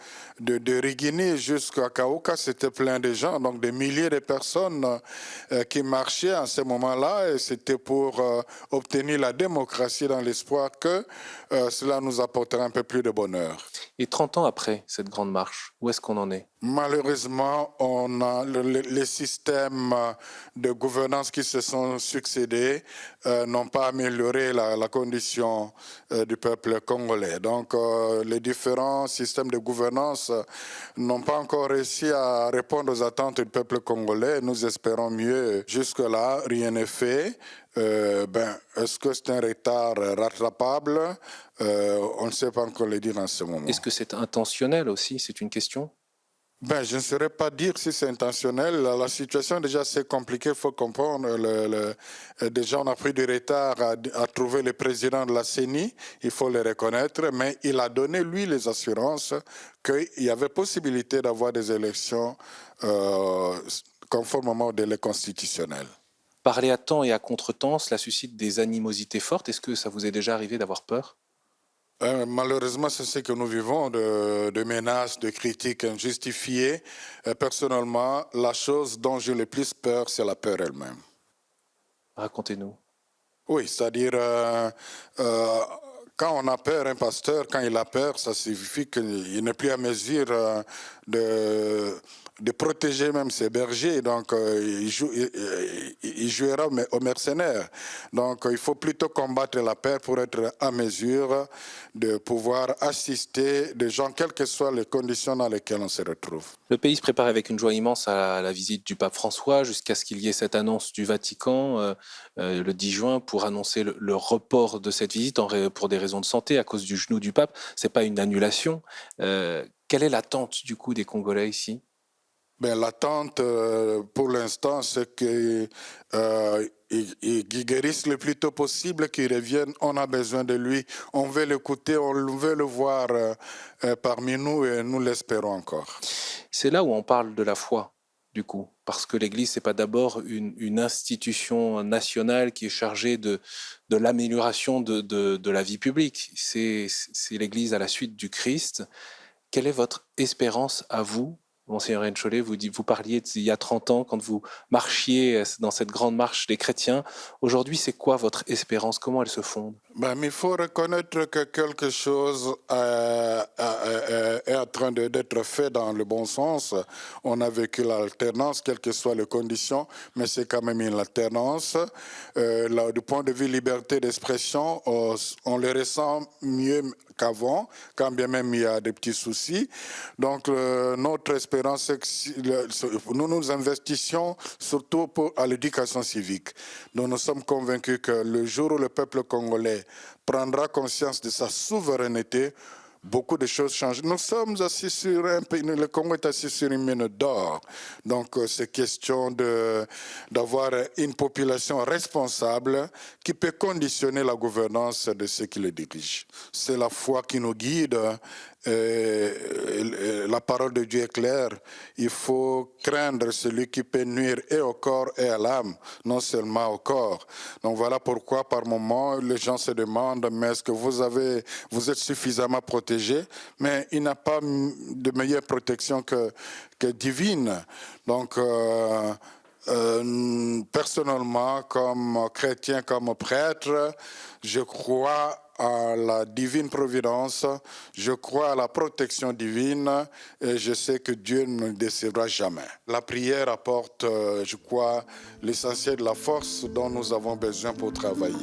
Rigini jusqu'à Kaouka, c'était plein de gens, donc des milliers de personnes qui marchaient à ce moment-là, et c'était pour obtenir la démocratie dans l'espoir que cela nous apporterait un peu plus de bonheur. Et 30 ans après cette grande marche, où est-ce qu'on en est? Malheureusement, on a les systèmes de gouvernance qui se sont succédés n'ont pas amélioré la condition du peuple congolais. Donc, les différents systèmes de gouvernance n'ont pas encore réussi à répondre aux attentes du peuple congolais. Nous espérons mieux. Jusque-là, rien n'est fait. Est-ce que c'est un retard rattrapable? On ne sait pas encore le dire en ce moment. Est-ce que c'est intentionnel aussi? C'est une question? Je ne saurais pas dire si c'est intentionnel. La situation est déjà assez compliquée, il faut comprendre. Déjà, on a pris du retard à trouver le président de la CENI, il faut le reconnaître, mais il a donné, lui, les assurances qu'il y avait possibilité d'avoir des élections conformément au délai constitutionnel. Parler à temps et à contre-temps, cela suscite des animosités fortes. Est-ce que ça vous est déjà arrivé d'avoir peur? Malheureusement, c'est ce que nous vivons, de menaces, de critiques injustifiées. Personnellement, la chose dont j'ai le plus peur, c'est la peur elle-même. Racontez-nous. Oui, c'est-à-dire, quand on a peur, un pasteur, quand il a peur, ça signifie qu'il n'est plus à mesure de protéger même ses bergers, donc il jouera aux mercenaires. Donc il faut plutôt combattre la peur pour être à mesure de pouvoir assister des gens, quelles que soient les conditions dans lesquelles on se retrouve. Le pays se prépare avec une joie immense à la visite du pape François, jusqu'à ce qu'il y ait cette annonce du Vatican le 10 juin pour annoncer le report de cette visite pour des raisons de santé à cause du genou du pape. Ce n'est pas une annulation. Quelle est l'attente du coup des Congolais ici? L'attente pour l'instant, c'est qu'il guérisse le plus tôt possible, qu'il revienne. On a besoin de lui. On veut l'écouter, on veut le voir parmi nous et nous l'espérons encore. C'est là où on parle de la foi, du coup, parce que l'Église, ce n'est pas d'abord une institution nationale qui est chargée de l'amélioration de la vie publique. C'est l'Église à la suite du Christ. Quelle est votre espérance à vous? Monseigneur Encholet, vous parliez il y a 30 ans quand vous marchiez dans cette grande marche des chrétiens. Aujourd'hui, c'est quoi votre espérance? Comment elle se fonde? Il faut reconnaître que quelque chose est en train d'être fait dans le bon sens. On a vécu l'alternance, quelles que soient les conditions, mais c'est quand même une alternance. Du point de vue liberté d'expression, on le ressent mieux qu'avant, quand bien même il y a des petits soucis. Donc notre espérance, c'est que nous investissions surtout à l'éducation civique. Donc nous sommes convaincus que le jour où le peuple congolais prendra conscience de sa souveraineté, beaucoup de choses changent. Nous sommes assis sur un pays, le Congo est assis sur une mine d'or. Donc c'est question d'avoir une population responsable qui peut conditionner la gouvernance de ceux qui le dirigent. C'est la foi qui nous guide. La parole de Dieu est claire. Il faut craindre celui qui peut nuire et au corps et à l'âme, non seulement au corps. Donc voilà pourquoi par moment les gens se demandent, mais est-ce que vous êtes suffisamment protégés? Mais il n'a pas de meilleure protection que divine. Donc personnellement, comme chrétien, comme prêtre, je crois à la divine providence, je crois à la protection divine et je sais que Dieu ne me décevra jamais. La prière apporte, je crois, l'essentiel de la force dont nous avons besoin pour travailler.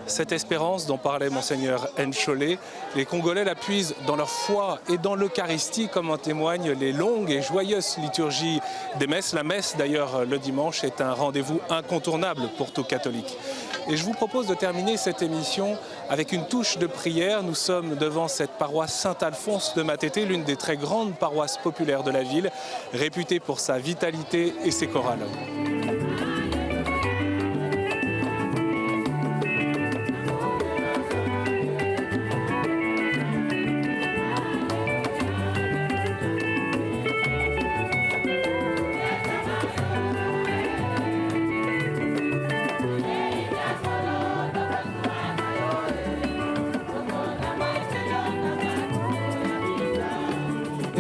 Cette espérance dont parlait Monseigneur Encholet, les Congolais la puisent dans leur foi et dans l'Eucharistie, comme en témoignent les longues et joyeuses liturgies des messes. La messe, d'ailleurs, le dimanche, est un rendez-vous incontournable pour tout catholique. Et je vous propose de terminer cette émission avec une touche de prière. Nous sommes devant cette paroisse Saint-Alphonse de Matete, l'une des très grandes paroisses populaires de la ville, réputée pour sa vitalité et ses chorales.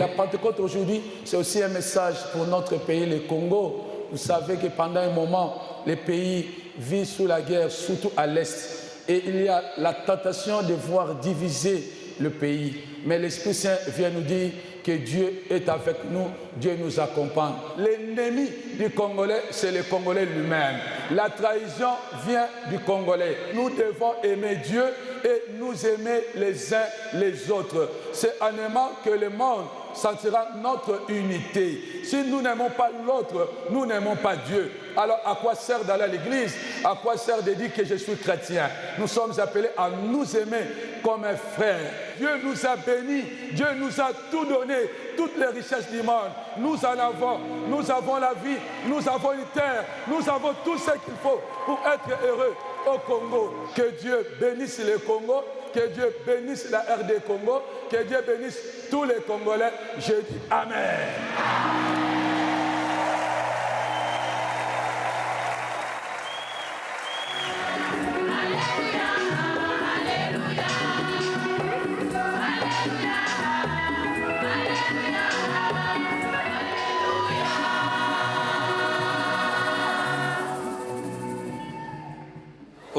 la Pentecôte aujourd'hui, c'est aussi un message pour notre pays, le Congo. Vous savez que pendant un moment, les pays vivent sous la guerre, surtout à l'Est. Et il y a la tentation de voir diviser le pays. Mais l'Esprit Saint vient nous dire que Dieu est avec nous, Dieu nous accompagne. L'ennemi du Congolais, c'est le Congolais lui-même. La trahison vient du Congolais. Nous devons aimer Dieu et nous aimer les uns les autres. C'est en aimant que le monde sentira notre unité. Si nous n'aimons pas l'autre, nous n'aimons pas Dieu. Alors à quoi sert d'aller à l'église? À quoi sert de dire que je suis chrétien? Nous sommes appelés à nous aimer comme un frère. Dieu nous a bénis, Dieu nous a tout donné, toutes les richesses du monde. Nous en avons, nous avons la vie, nous avons une terre, nous avons tout ce qu'il faut pour être heureux au Congo. Que Dieu bénisse le Congo, que Dieu bénisse la RD Congo, que Dieu bénisse tous les Congolais. Je dis Amen.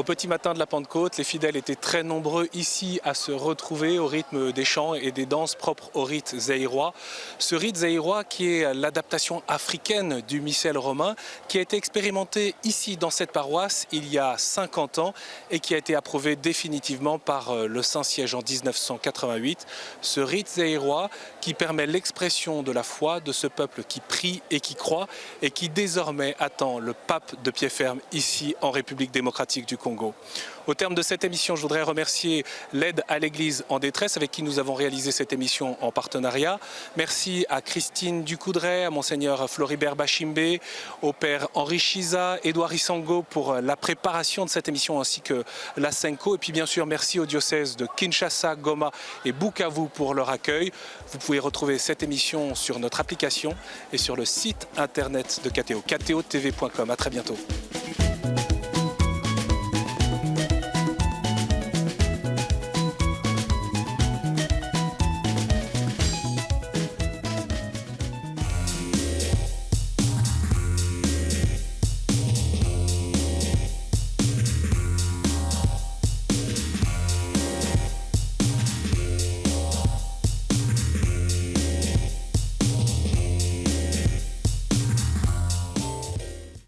Au petit matin de la Pentecôte, les fidèles étaient très nombreux ici à se retrouver au rythme des chants et des danses propres au rite zaïrois. Ce rite zaïrois qui est l'adaptation africaine du missel romain, qui a été expérimenté ici dans cette paroisse il y a 50 ans et qui a été approuvé définitivement par le Saint-Siège en 1988. Ce rite zaïrois qui permet l'expression de la foi de ce peuple qui prie et qui croit et qui désormais attend le pape de pied ferme ici en République démocratique du Congo. Au terme de cette émission, je voudrais remercier l'aide à l'Église en détresse avec qui nous avons réalisé cette émission en partenariat. Merci à Christine Ducoudray, à Monseigneur Floribert Bachimbe, au Père Henri Chiza, Édouard Isango pour la préparation de cette émission ainsi que la Senko. Et puis bien sûr, merci au diocèse de Kinshasa, Goma et Bukavu pour leur accueil. Vous pouvez retrouver cette émission sur notre application et sur le site internet de KTO, ktotv.com. À très bientôt.